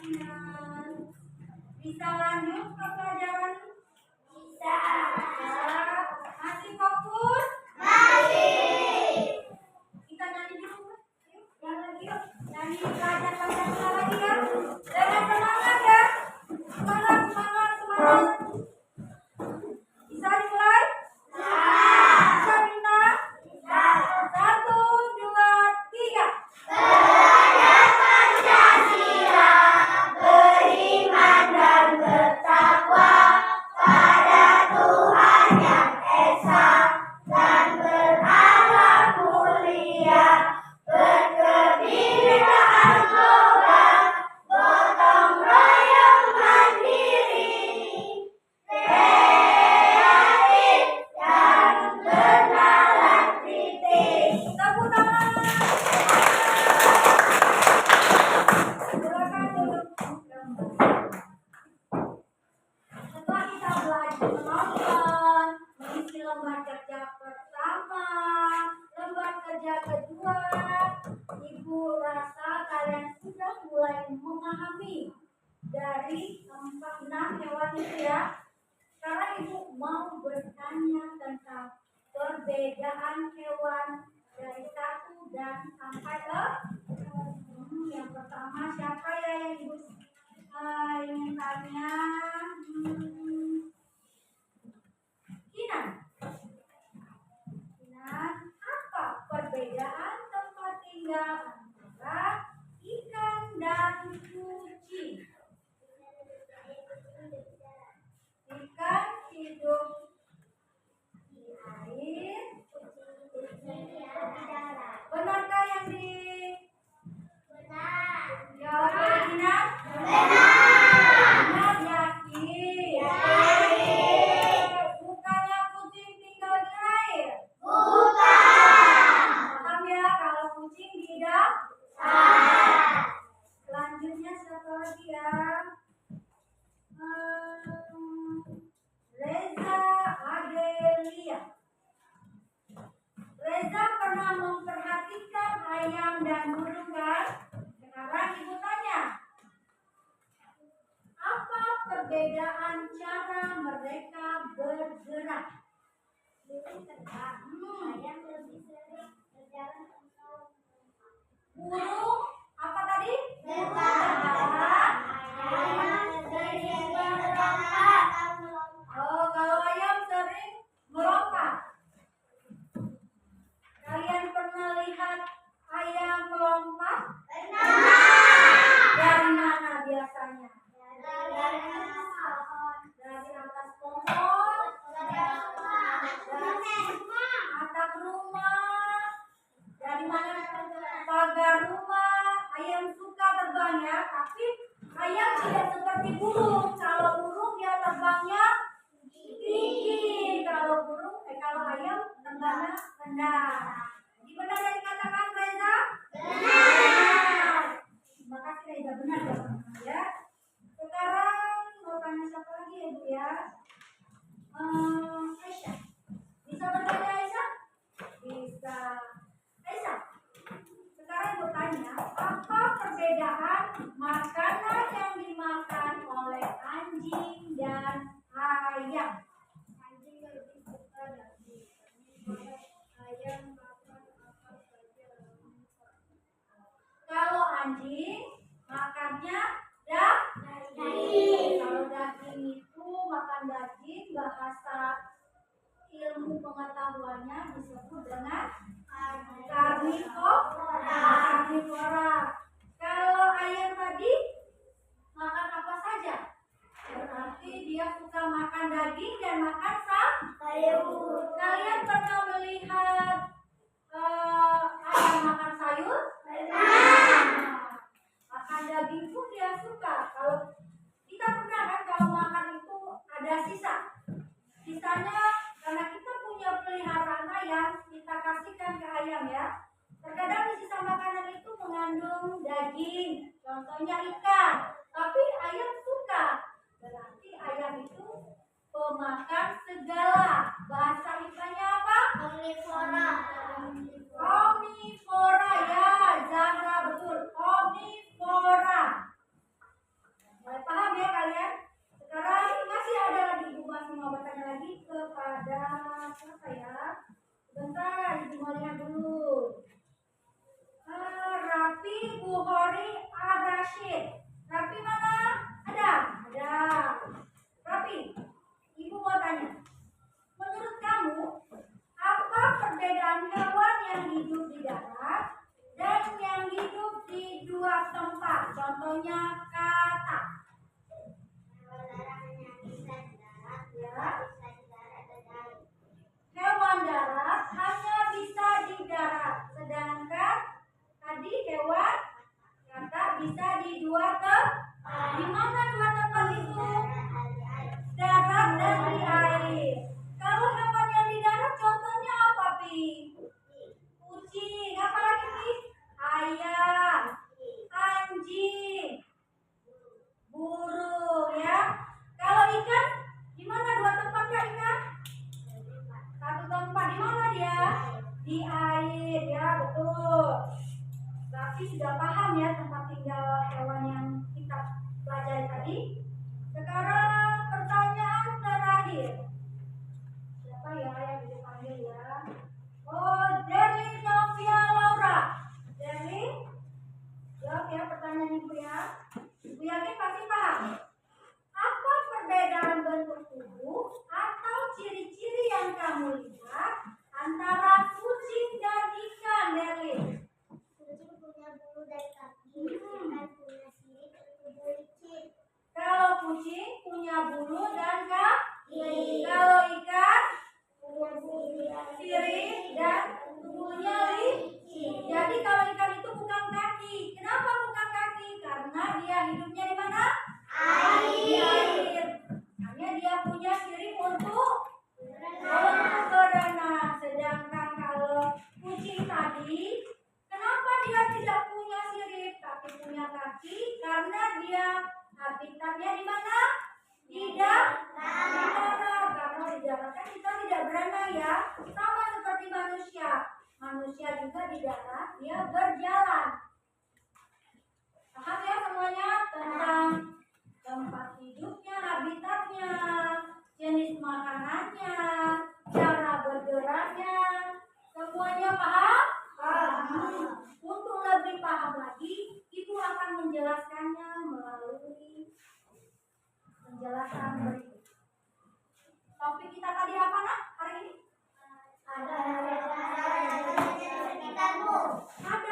Kinan. Bisa lanjut ke pelajaran? Bisa. Masih fokus? Kita nyanyi dulu. Yuk, yang lagi yuk. Nyanyi pelajaran Pancasila lagi ya. Dengan semangat ya. Semangat, semangat, semangat. Bisa dimulai? Bisa Bina? Bisa. 1, 2, 3. Belajar Pancasila, beriman dan bertakwa pada Tuhan yang esa dan berakhlak mulia, berkebinekaan global, gotong royong mandiri, kreatif dan bernalar kritis. Tepuk tangan. Silakan duduk. Setelah kita belajar menonton, mengisi lembar kerja pertama, lembar kerja kedua, Ibu rasa kalian sudah mulai memahami dari 6 hewan itu ya. Sekarang Ibu mau bertanya tentang perbedaan hewan dari 1 dan sampai ke yang pertama siapa ya yang Ibu ingin tanya? Kinan. Kinan, apa perbedaan tempat tinggal antara ikan dan kucing? Ikan hidup di air, benarkah yang di jawab oleh Kinan? Benar, yakin. Bukannya kucing tinggal di air? Paham ya kalau kucing tidak? Selanjutnya siapa lagi ya? Reza Adelia. Reza pernah memperhatikan ayam dan burung kan? Sekarang Ibu tanya, apa perbedaan cara mereka bergerak? Ayam lebih sering berjalan atau Burung apa tadi? berlompat. Ayam sering berlompat atau melompat. Oh, kalau ayam sering melompat. Kalian pernah lihat ayam melompat? Dari mana biasanya? Dari atas pohon. Dari atas pohon, atap rumah, dari mana? Pagar rumah. Ayam suka terbang ya, tapi ayam tidak seperti burung. Kalau burung dia terbangnya tinggi, kalau ayam terbangnya rendah. Jadi benar yang dikatakan Reza? Benar. Terima kasih Reza, benar ya. Sekarang mau tanya siapa lagi ya Bu ya? Aisyah. Bisa bertanya Aisyah? Bisa. Aisyah, sekarang Ibu tanya, apa perbedaan makanan yang dimakan oleh anjing dan ayam? Anjing lebih suka daging. Ayam makan apa saja. Kalau anjing makannya daging. Kalau daging itu makan daging, bahasa ilmu pengetahuannya disebut dengan karnivora. Kalau ayam tadi makan apa saja? Berarti dia suka makan daging dan makan sayur. Kalian pernah melihat ayam makan sayur? Makan daging pun dia suka. Kalau kita pernah kan kalau makan itu ada sisa. Sisanya karena kita punya peliharaan ayam, kita kasihkan ke ayam ya. Terkadang di sisa makanan itu mengandung daging, contohnya ikan. Tapi ayam suka. Berarti ayam itu pemakan segala. Bahasa ikannya apa? Omnivora. Omnivora ya, Zahra betul. Omnivora. Semua lihat dulu. Rapi, Bukhari, Ar-Rasyid. Rapi mana? Ada. Rapi, Ibu mau tanya. Menurut kamu, apa perbedaan hewan yang hidup di darat dan yang hidup di dua tempat? Contohnya kata. Hewan darat hanya bisa di darat, sedangkan tadi hewan kata bisa di dua tempat. Di mana dua tempat itu? Darat dan di air. Kalau hewan yang di darat contohnya apa, Pi? Kucing. Apa lagi, Pi? Ayam, anjing, burung, ya. Kalau ikan, di mana dua tempatnya ikan? Satu tempat. Di mana dia? Di air, ya, betul. Berarti sudah paham ya tempat tinggal hewan yang kita pelajari tadi. Sekarang pertanyaan terakhir. Siapa ya yang dipanggil ya? Oh, Derly Novia Laura. Derly, jawab ya pertanyaan Ibu ya. Ibu yakin pasti paham. Apa perbedaan bentuk tubuh atau ciri-ciri yang kamu lihat antara kucing dan ikan, Derly? Kucing punya bulu dan kaki, ikan punya sirip dan tubuh licin. Kalau kucing punya bulu dan kaki. Kalau ikan Punya sirip dan tubuhnya licin. Jadi kalau ikan itu bukan kaki. Kenapa bukan kaki? Karena dia hidupnya di mana? Di air. Hanya dia punya sirip untuk berenang. Sedangkan kalau kucing tadi, kenapa dia tidak punya sirip tapi punya kaki? Karena dia habitatnya di mana? Di darat. Karena di darat kan kita tidak berenang ya. Sama seperti manusia. Manusia juga di darat dia berjalan. Paham ya semuanya tentang tempat hidupnya, habitatnya, jenis makanannya, cara bergeraknya. Semuanya paham? Paham. Untuk lebih paham lagi, Ibu akan menjelaskannya melalui penjelasan berikut. Topik kita tadi apa, Nak? Hari ini? Ada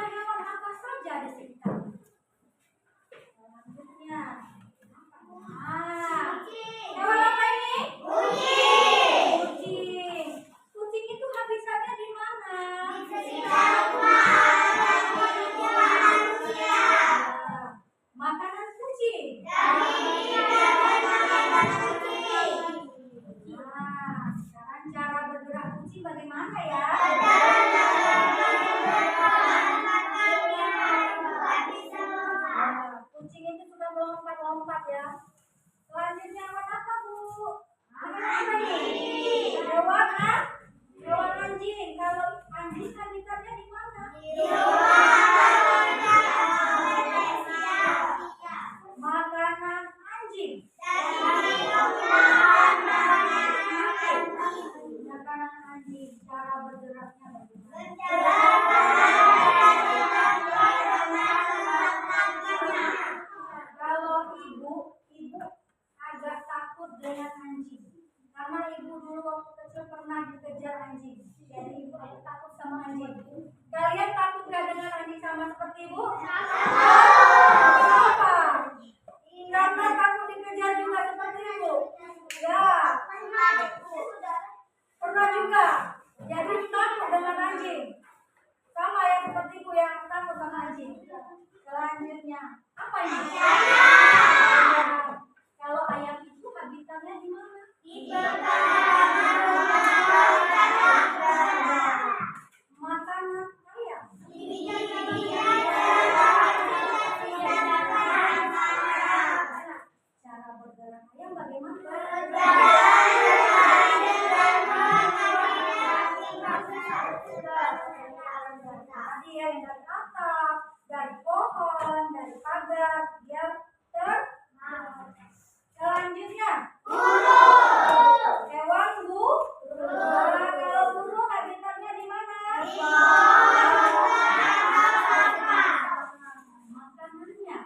hewan apa saja di sekitarmu? Selanjutnya. Hewan apa ini? Kucing. Kucing itu habitatnya di mana? Di sekitar rumah. Makanan kucing. Sekarang cara bergerak kucing bagaimana ya? Kucing itu sudah melompat-lompat ya. Selanjutnya hewan apa, Bu? Hewan apa ini? Hewan anjing. Kalau anjing habitatnya di mana? Makanan anjing. Makanan anjing. Cara bergeraknya bagaimana? Kalau ibu agak takut dengan anjing. Karena ibu dulu waktu kecil pernah dikejar anjing. Jadi ibu agak takut sama anjing. Kalian takut gak dengan anjing sama seperti ibu? Kenapa? Karena takut dikejar juga seperti ibu? Ya. Pernah juga. Jadi takut dengan anjing. Sama ya seperti ibu yang takut sama anjing. Selanjutnya, apa ini? Ayam. Kalau ayam itu habitatnya di mana? Makanan ayam. Cara bergerak ayam bagaimana? Tadi ya yang dari atap, dari pohon, dari pagar, dia terbang. Selanjutnya, hewan burung. Kalau burung habitatnya di mana? Makanannya.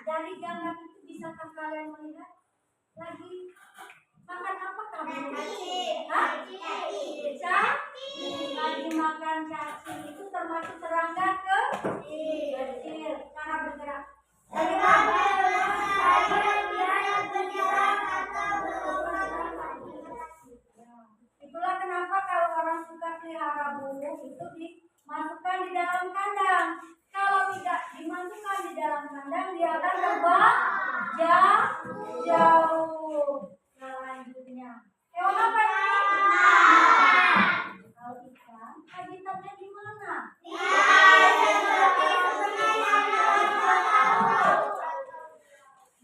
Dari gambar itu bisakah kalian melihat lagi makan apa kamu? Hah? Lagi makan cacing. Itu termasuk serangga kecil. Cara bergerak. Itulah kenapa kalau orang suka pelihara burung itu dimasukkan di dalam kandang. Kalau tidak dimasukkan di dalam kandang, dia akan terbang jauh. Selanjutnya, hewan apa ini? Kalau ikan, habitatnya di mana?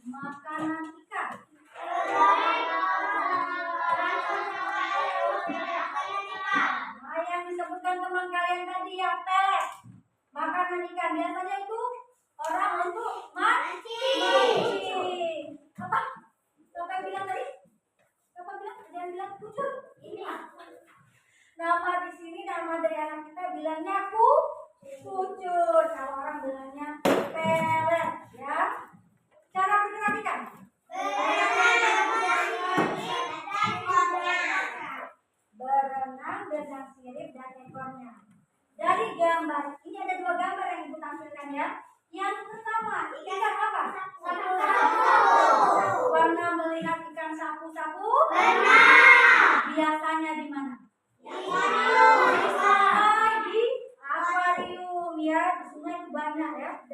Makanan ikan. Nah, yang disebutkan teman kalian tadi ya, pelet. Makanan ikan biasanya itu orang untuk mancing. Apa? Siapa yang bilang tadi? Siapa bilang? Ada yang bilang kucur? Ini ya. Nama di sini, nama dari anak kita bilangnya kucur. Kalau orang bilangnya pelet, ya. Cara bergerak ikan. Berenang dengan sirip dan ekornya. Dari gambar ini ada dua gambar yang ibu tampilkan ya. Yang pertama, ikan apa? Warna melihat ikan sapu-sapu? Biasanya di mana? Di akuarium ya. Di sungai itu banyak ya.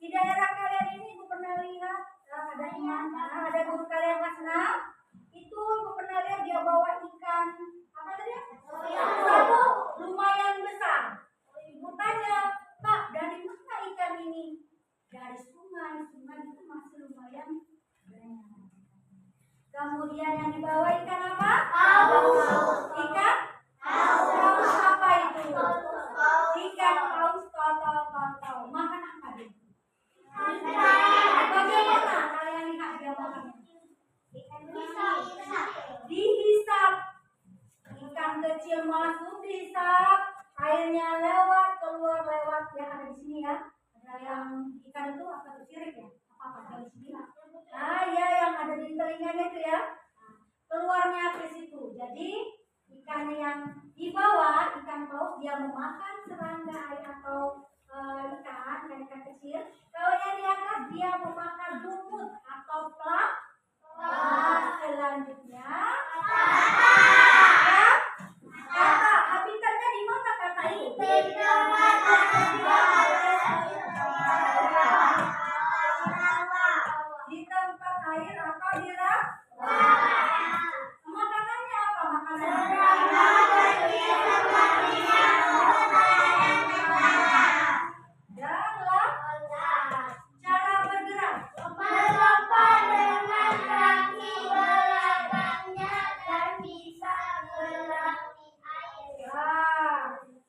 Di daerah kalian ini ibu pernah lihat ada guru kalian kelas 6 itu ibu pernah lihat dia bawa ikan apa tadi? Sapu lumayan besar. Ibu tanya, Pak, dari mana ikan ini? Dari sungai. Sungai itu masih lumayan banyak. Kemudian yang dibawa ikan apa? Ikan? Paus apa itu? Ikan paus totol. Makan apa dia? Bagaimana kalian lihat dia makannya? Dihisap. Ikan kecil masuk dihisap, airnya keluar lewat yang ada di sini ya. Ada yang ikan itu apa tuh sirip ya? Apa dari sini? Nah ya yang ada di telinganya itu ya. Keluarnya ke situ. Jadi ikan yang di bawah ikan paus dia memakan serangga air atau ikan kecil. Kalau yang di atas dia memakan lumut atau plak. Selanjutnya kata habitatnya di mana kata itu? Di tempat air atau di makanannya apa makanannya? Cara bergerak.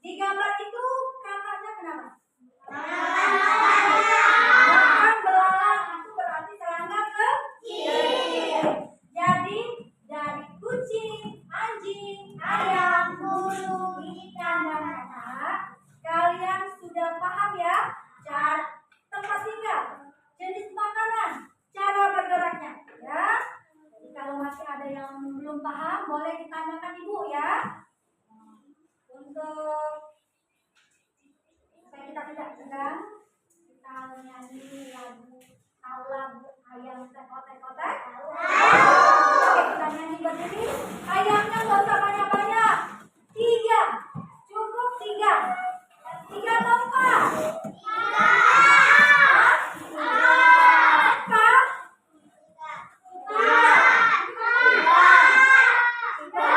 Di gambar itu katanya kenapa? Makan belalang itu berarti serangga kecil. Jadi dari kucing, anjing, ayam, burung, ikan dan anak, kalian sudah paham ya? Tempat tinggal, jenis makanan, cara bergeraknya, ya. Jadi kalau masih ada yang belum paham, boleh ditanyakan ibu ya. Untuk supaya kita tidak tegang, kita nyanyi lagu ayam tekotek-kotek. Oke, kita nyanyi berdiri. Ayamnya nggak usah banyak-banyak. 3, cukup 3. 3 lompat. 4.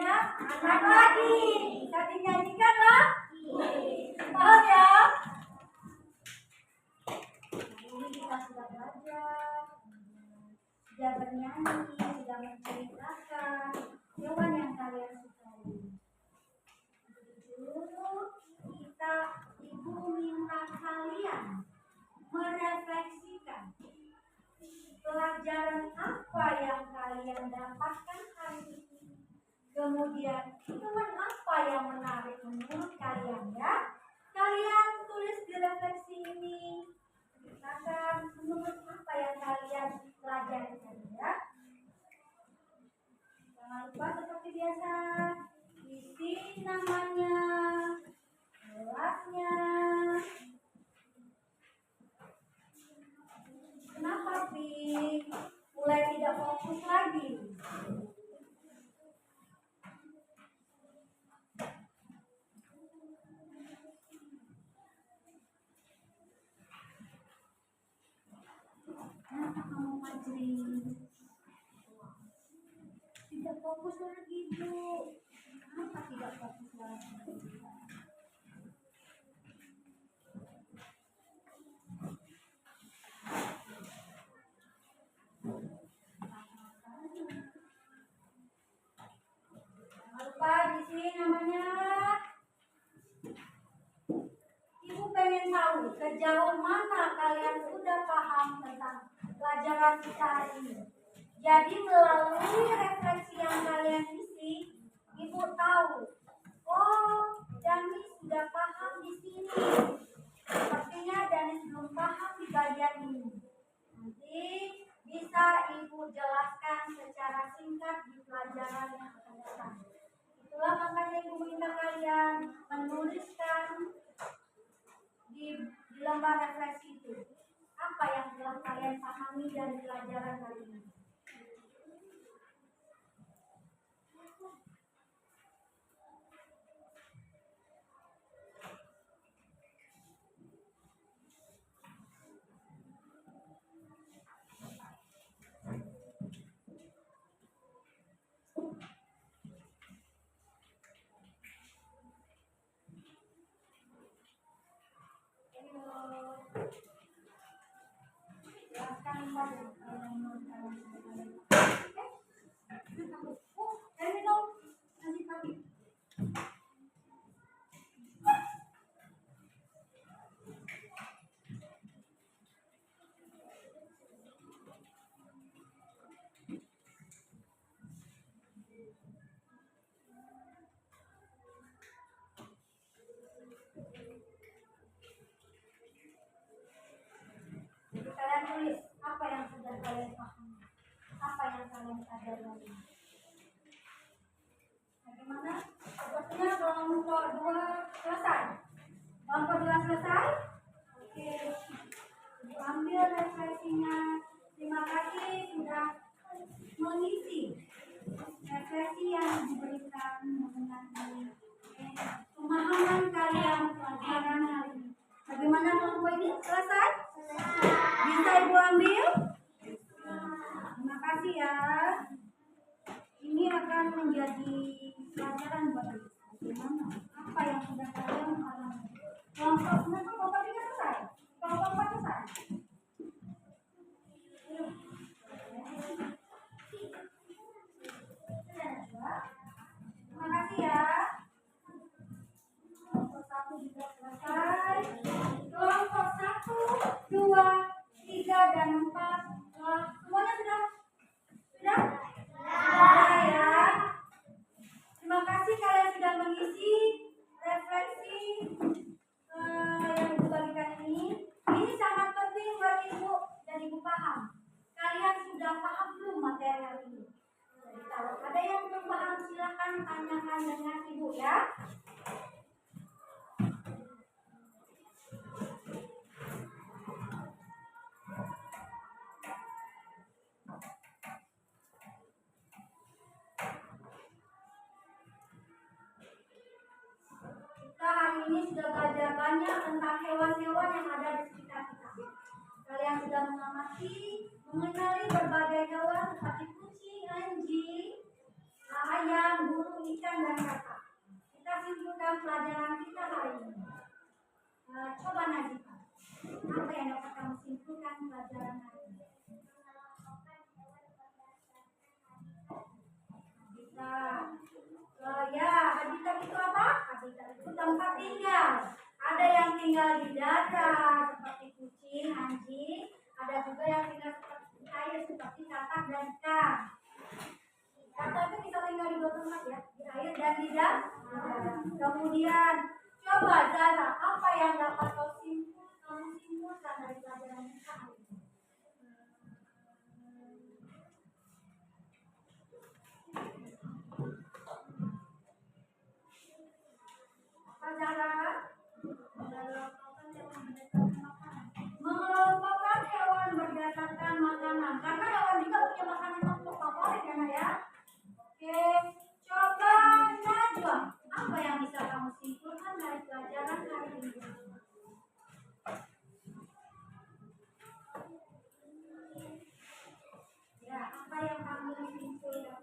punya anak lagi. Bisa dinyanyikan lah? Paham ya? Ini kita sudah belajar, sudah bernyanyi, sudah menceritakan hewan yang kalian sukai. Dulu kita ibu minta kalian merefleksikan pelajaran apa yang kalian dapatkan hari ini. Kemudian hewan apa yang menarik menurut kalian ya? Kalian tulis di refleksi ini. Ceritakan menurut apa yang kalian pelajari tadi ya. Jangan lupa seperti biasa isi namanya, kelasnya. Kenapa Pi? Mulai tidak fokus lagi. Kenapa kamu Fajri? Tidak fokus lagi Bu. Kenapa tidak fokus lagi? Jangan lupa di sini namanya. Ibu pengen tahu sejauh mana kalian sudah paham tentang pelajaran kita hari ini. Jadi melalui refleksi yang kalian isi, Ibu tahu, oh Dani sudah paham di sini. Sepertinya Dani belum paham di bagian ini. Nanti bisa Ibu jelaskan secara singkat di pelajaran yang akan datang. Itulah makanya Ibu minta kalian menuliskan di lembar refleksi itu apa yang telah kalian pahami dari pelajaran kali ini. Kalian tulis apa yang sudah kalian pahami, apa yang kalian sadari. Bagaimana? Sepertinya kelompok 2 selesai. Kelompok 2 selesai? Oke. Ibu ambil refleksinya. Terima kasih sudah mengisi refleksi yang diberikan mengenai pemahaman kalian pelajaran hari ini. Bagaimana kelompok ini? Selesai? Bisa Ibu ambil? Terima kasih ya. Ini akan menjadi pelajaran buat Ibu. Bagaimana? Apa yang sudah kalian alami? Kelompok kelompok 3 selesai? Kelompok 4 selesai? Terima kasih ya. Kelompok 1 juga selesai. Kelompok 1, 2, 3, dan 4. Semuanya sudah? Sudah? Sudah ya. Terima kasih kalian sudah mengisi refleksi yang Ibu bagikan ini. Ini sangat penting buat Ibu dan Ibu paham. Kalian sudah paham belum materi hari ini? Jadi kalau ada yang belum paham silakan tanyakan dengan Ibu ya. Kita hari ini sudah belajar banyak tentang hewan-hewan yang ada di sekitar kita. Kalian sudah mengamati, mengenali berbagai hewan seperti kucing, anjing, ayam, burung, ikan. Coba Najwa, apa yang dapat kamu simpulkan pelajaran hari ini? Ya, habitat itu apa? Habitat itu tempat tinggal. Ada yang tinggal di darat seperti kucing, anjing. Ada juga yang tinggal di air seperti katak dan ikan. Katak itu bisa tinggal di dua tempat ya, di air dan di darat. Kemudian coba Zara, apa yang dapat kamu simpulkan dari pelajaran kita hari ini? Zara, mengelompokkan hewan berdasarkan makanan, karena hewan juga punya makanan favorit ya Nak ya. Oke, coba Najwa, apa yang bisa kamu simpulkan dari pelajaran hari ini? Ya, apa yang kamu simpulkan?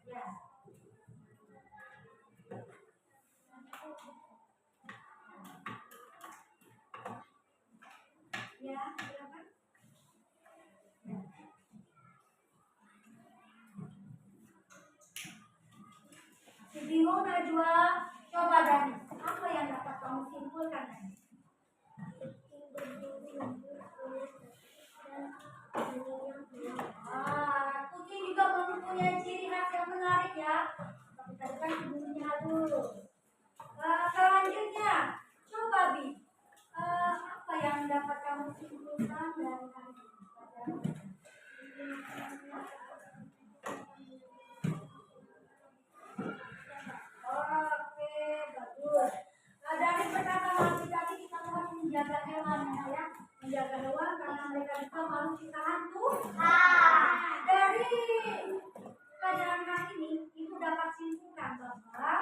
Ya. Ya, silakan. Si bingung Najwa, coba Dani, apa yang dapat kamu simpulkan? Kucing juga mempunyai ciri khas yang menarik ya. Tapi tadi kan ibunya dulu. Selanjutnya, coba Bi, apa yang dapat kamu simpulkan dari hari ini? Oke, bagus. Dari perkataan tadi kita harus menjaga hewan ya, menjaga hewan karena mereka juga makhluk ciptaan Tuhan. Dari pelajaran hari ini, ibu dapat simpulkan bahwa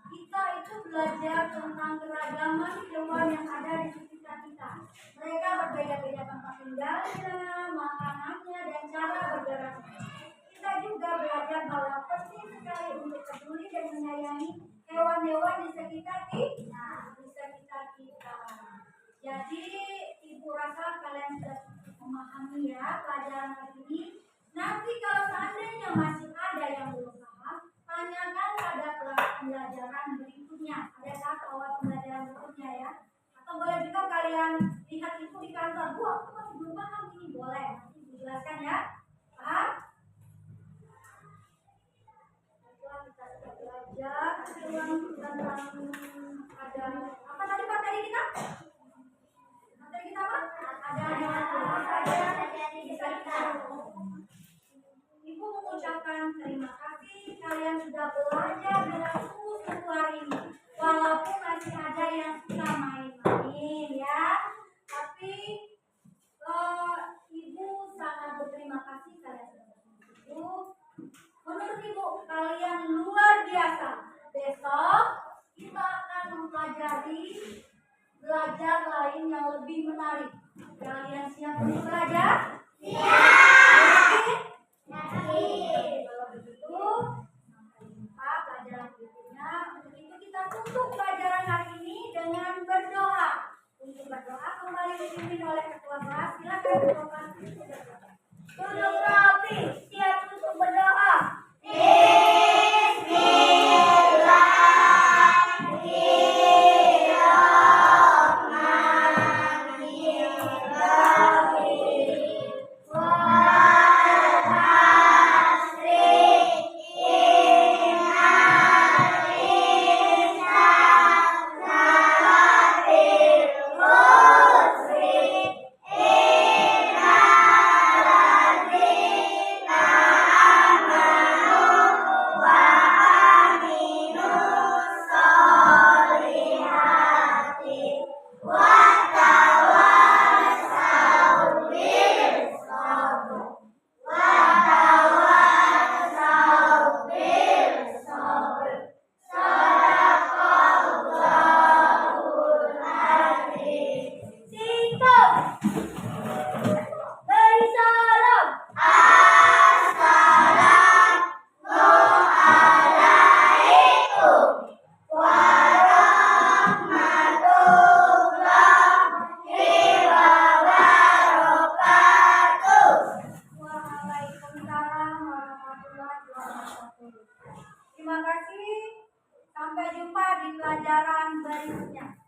kita itu belajar tentang keragaman hewan yang ada di sekitar kita. Mereka berbeda-beda tempat tinggalnya, makanannya, dan cara bergeraknya. Kita juga belajar bahwa penting sekali untuk peduli dan menyayangi hewan-hewan di sekitar kita. Jadi ibu rasa kalian sudah memahami ya pelajaran hari ini. Nanti kalau seandainya masih ada yang belum paham, tanyakan pada pelajaran berikutnya. Ada satu awal pembelajaran berikutnya ya. Atau boleh juga kalian lihat itu di kantor. Bu, aku masih belum paham ini, boleh. Nanti dijelaskan ya. Paham? Setelah kita sudah belajar tentang ada apa tadi materi kita? Materi kita apa? Ada Ibu mengucapkan terima kasih kalian sudah belajar dengan sungguh-sungguh hari ini. Walaupun masih ada yang suka main-main ya, tapi Ibu sangat berterima kasih kalian sudah bersungguh-sungguh. Menurut Ibu kalian luar biasa. Besok kita akan mempelajari belajar lain yang lebih menarik. Kalian siap untuk belajar? Siap. Kalau begitu, sampai jumpa pelajaran berikutnya. Untuk itu kita tutup pelajaran hari ini dengan berdoa. Untuk berdoa kembali dipimpin oleh ketua kelas. Silakan ketua kelas. Duduk rapi, siap untuk berdoa. Bismillahirrahmanirrahim. jumpa di pelajaran berikutnya.